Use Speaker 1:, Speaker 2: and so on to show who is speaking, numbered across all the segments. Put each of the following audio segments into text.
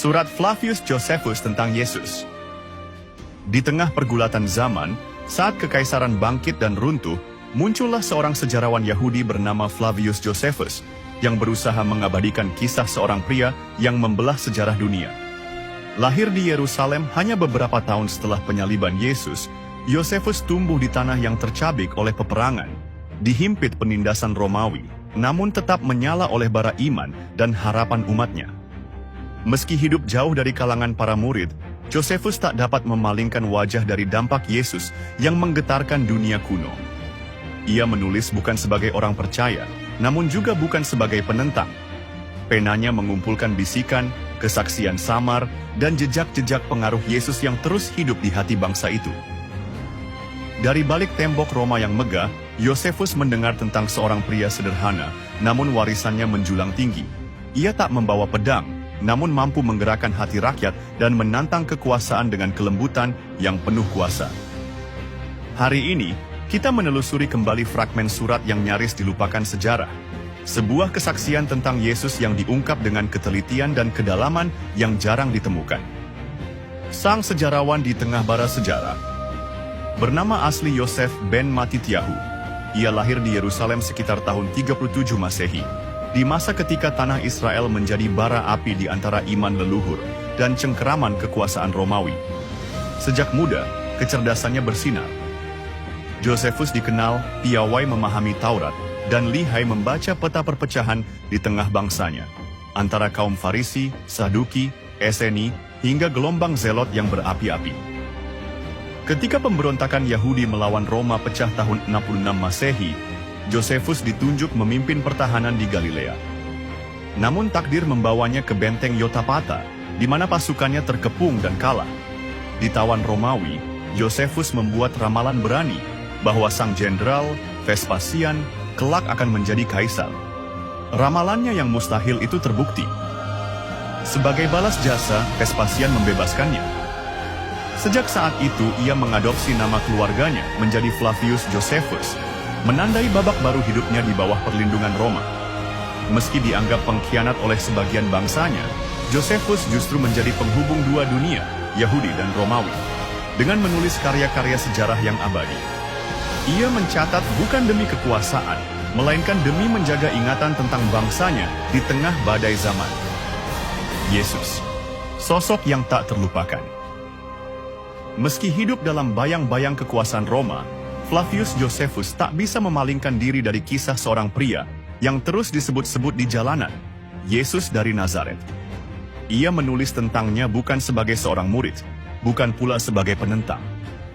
Speaker 1: Surat Flavius Josephus tentang Yesus. Di tengah pergulatan zaman, saat kekaisaran bangkit dan runtuh, muncullah seorang sejarawan Yahudi bernama Flavius Josephus yang berusaha mengabadikan kisah seorang pria yang membelah sejarah dunia. Lahir di Yerusalem hanya beberapa tahun setelah penyaliban Yesus, Josephus tumbuh di tanah yang tercabik oleh peperangan, dihimpit penindasan Romawi, namun tetap menyala oleh bara iman dan harapan umatnya. Meski hidup jauh dari kalangan para murid, Josephus tak dapat memalingkan wajah dari dampak Yesus yang menggetarkan dunia kuno. Ia menulis bukan sebagai orang percaya, namun juga bukan sebagai penentang. Penanya mengumpulkan bisikan, kesaksian samar, dan jejak-jejak pengaruh Yesus yang terus hidup di hati bangsa itu. Dari balik tembok Roma yang megah, Josephus mendengar tentang seorang pria sederhana, namun warisannya menjulang tinggi. Ia tak membawa pedang, namun mampu menggerakkan hati rakyat dan menantang kekuasaan dengan kelembutan yang penuh kuasa. Hari ini, kita menelusuri kembali fragmen surat yang nyaris dilupakan sejarah. Sebuah kesaksian tentang Yesus yang diungkap dengan ketelitian dan kedalaman yang jarang ditemukan. Sang sejarawan di tengah bara sejarah bernama asli Yosef ben Matityahu. Ia lahir di Yerusalem sekitar tahun 37 Masehi, di masa ketika tanah Israel menjadi bara api di antara iman leluhur dan cengkeraman kekuasaan Romawi. Sejak muda, kecerdasannya bersinar. Josephus dikenal piawai memahami Taurat dan lihai membaca peta perpecahan di tengah bangsanya, antara kaum Farisi, Saduki, Eseni, hingga gelombang Zelot yang berapi-api. Ketika pemberontakan Yahudi melawan Roma pecah tahun 66 Masehi, Josephus ditunjuk memimpin pertahanan di Galilea. Namun takdir membawanya ke benteng Yotapata, di mana pasukannya terkepung dan kalah. Ditawan Romawi, Josephus membuat ramalan berani bahwa sang jenderal, Vespasian, kelak akan menjadi kaisar. Ramalannya yang mustahil itu terbukti. Sebagai balas jasa, Vespasian membebaskannya. Sejak saat itu, ia mengadopsi nama keluarganya menjadi Flavius Josephus, menandai babak baru hidupnya di bawah perlindungan Roma. Meski dianggap pengkhianat oleh sebagian bangsanya, Josephus justru menjadi penghubung dua dunia, Yahudi dan Romawi, dengan menulis karya-karya sejarah yang abadi. Ia mencatat bukan demi kekuasaan, melainkan demi menjaga ingatan tentang bangsanya di tengah badai zaman. Yesus, sosok yang tak terlupakan. Meski hidup dalam bayang-bayang kekuasaan Roma, Flavius Josephus tak bisa memalingkan diri dari kisah seorang pria yang terus disebut-sebut di jalanan, Yesus dari Nazaret. Ia menulis tentangnya bukan sebagai seorang murid, bukan pula sebagai penentang.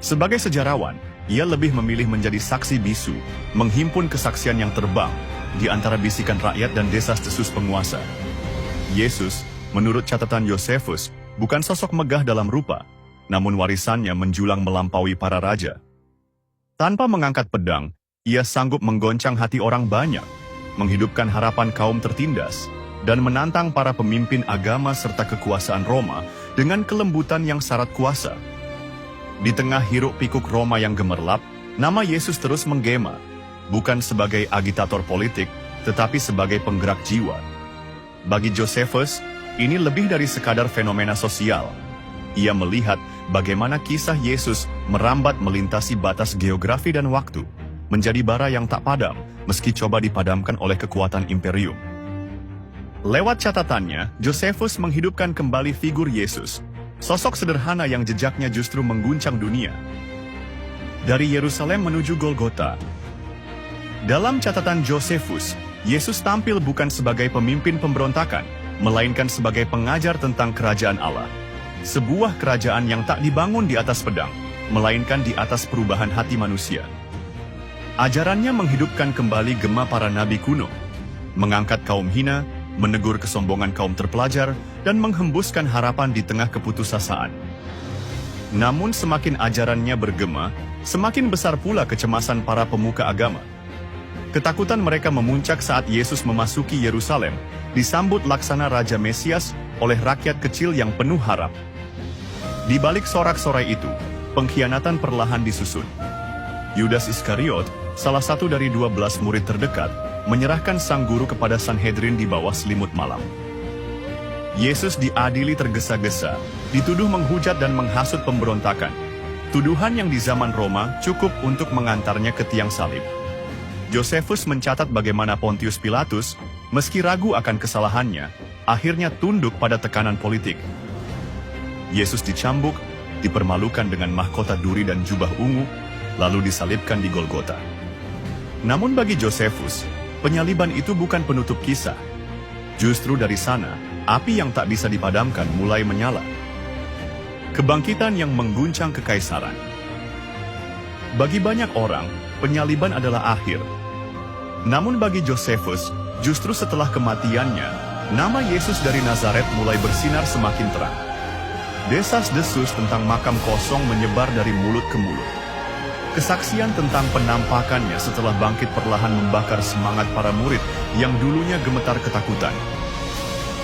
Speaker 1: Sebagai sejarawan, ia lebih memilih menjadi saksi bisu, menghimpun kesaksian yang terbang di antara bisikan rakyat dan desas-desus penguasa. Yesus, menurut catatan Josephus, bukan sosok megah dalam rupa, namun warisannya menjulang melampaui para raja. Tanpa mengangkat pedang, ia sanggup menggoncang hati orang banyak, menghidupkan harapan kaum tertindas, dan menantang para pemimpin agama serta kekuasaan Roma dengan kelembutan yang syarat kuasa. Di tengah hiruk-pikuk Roma yang gemerlap, nama Yesus terus menggema, bukan sebagai agitator politik, tetapi sebagai penggerak jiwa. Bagi Josephus, ini lebih dari sekadar fenomena sosial. Ia melihat bagaimana kisah Yesus merambat melintasi batas geografi dan waktu, menjadi bara yang tak padam, meski coba dipadamkan oleh kekuatan imperium. Lewat catatannya, Josephus menghidupkan kembali figur Yesus, sosok sederhana yang jejaknya justru mengguncang dunia. Dari Yerusalem menuju Golgota. Dalam catatan Josephus, Yesus tampil bukan sebagai pemimpin pemberontakan, melainkan sebagai pengajar tentang kerajaan Allah. Sebuah kerajaan yang tak dibangun di atas pedang, melainkan di atas perubahan hati manusia. Ajarannya menghidupkan kembali gema para nabi kuno, mengangkat kaum hina, menegur kesombongan kaum terpelajar, dan menghembuskan harapan di tengah keputusasaan. Namun semakin ajarannya bergema, semakin besar pula kecemasan para pemuka agama. Ketakutan mereka memuncak saat Yesus memasuki Yerusalem, disambut laksana Raja Mesias oleh rakyat kecil yang penuh harap. Di balik sorak-sorai itu, pengkhianatan perlahan disusun. Yudas Iskariot, salah satu dari 12 murid terdekat, menyerahkan sang guru kepada Sanhedrin di bawah selimut malam. Yesus diadili tergesa-gesa, dituduh menghujat dan menghasut pemberontakan. Tuduhan yang di zaman Roma cukup untuk mengantarnya ke tiang salib. Josephus mencatat bagaimana Pontius Pilatus, meski ragu akan kesalahannya, akhirnya tunduk pada tekanan politik. Yesus dicambuk, dipermalukan dengan mahkota duri dan jubah ungu, lalu disalibkan di Golgota. Namun bagi Josephus, penyaliban itu bukan penutup kisah. Justru dari sana, api yang tak bisa dipadamkan mulai menyala. Kebangkitan yang mengguncang kekaisaran. Bagi banyak orang, penyaliban adalah akhir. Namun bagi Josephus, justru setelah kematiannya, nama Yesus dari Nazaret mulai bersinar semakin terang. Desas-desus tentang makam kosong menyebar dari mulut ke mulut. Kesaksian tentang penampakannya setelah bangkit perlahan membakar semangat para murid yang dulunya gemetar ketakutan.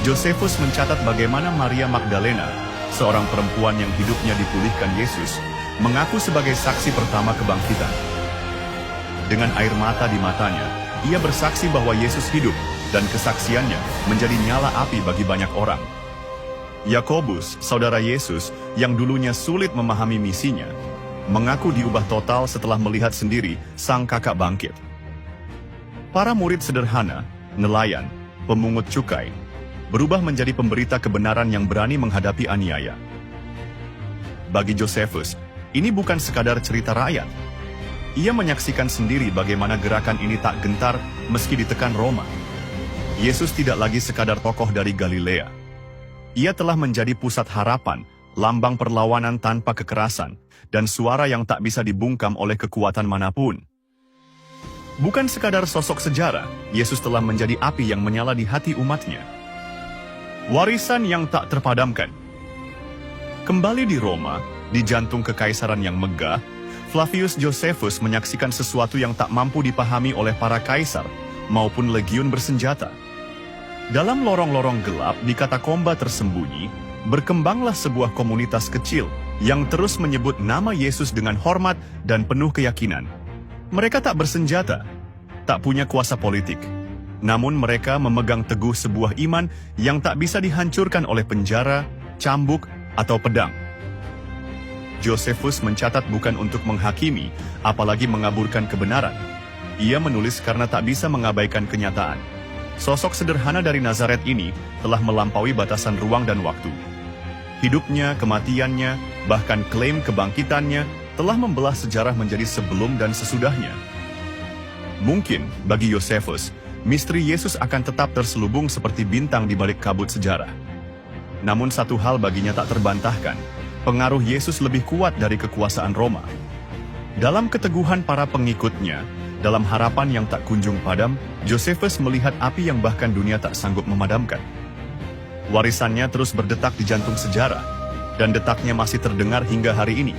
Speaker 1: Josephus mencatat bagaimana Maria Magdalena, seorang perempuan yang hidupnya dipulihkan Yesus, mengaku sebagai saksi pertama kebangkitan. Dengan air mata di matanya, ia bersaksi bahwa Yesus hidup, dan kesaksiannya menjadi nyala api bagi banyak orang. Yakobus, saudara Yesus, yang dulunya sulit memahami misinya, mengaku diubah total setelah melihat sendiri sang kakak bangkit. Para murid sederhana, nelayan, pemungut cukai, berubah menjadi pemberita kebenaran yang berani menghadapi aniaya. Bagi Josephus, ini bukan sekadar cerita rakyat. Ia menyaksikan sendiri bagaimana gerakan ini tak gentar meski ditekan Roma. Yesus tidak lagi sekadar tokoh dari Galilea. Ia telah menjadi pusat harapan, lambang perlawanan tanpa kekerasan, dan suara yang tak bisa dibungkam oleh kekuatan manapun. Bukan sekadar sosok sejarah, Yesus telah menjadi api yang menyala di hati umatnya. Warisan yang tak terpadamkan. Kembali di Roma, di jantung kekaisaran yang megah, Flavius Josephus menyaksikan sesuatu yang tak mampu dipahami oleh para kaisar maupun legiun bersenjata. Dalam lorong-lorong gelap di katakomba tersembunyi, berkembanglah sebuah komunitas kecil yang terus menyebut nama Yesus dengan hormat dan penuh keyakinan. Mereka tak bersenjata, tak punya kuasa politik. Namun mereka memegang teguh sebuah iman yang tak bisa dihancurkan oleh penjara, cambuk, atau pedang. Josephus mencatat bukan untuk menghakimi, apalagi mengaburkan kebenaran. Ia menulis karena tak bisa mengabaikan kenyataan. Sosok sederhana dari Nazaret ini telah melampaui batasan ruang dan waktu. Hidupnya, kematiannya, bahkan klaim kebangkitannya telah membelah sejarah menjadi sebelum dan sesudahnya. Mungkin bagi Josephus, misteri Yesus akan tetap terselubung seperti bintang di balik kabut sejarah. Namun satu hal baginya tak terbantahkan, pengaruh Yesus lebih kuat dari kekuasaan Roma. Dalam keteguhan para pengikutnya, dalam harapan yang tak kunjung padam, Josephus melihat api yang bahkan dunia tak sanggup memadamkan. Warisannya terus berdetak di jantung sejarah, dan detaknya masih terdengar hingga hari ini.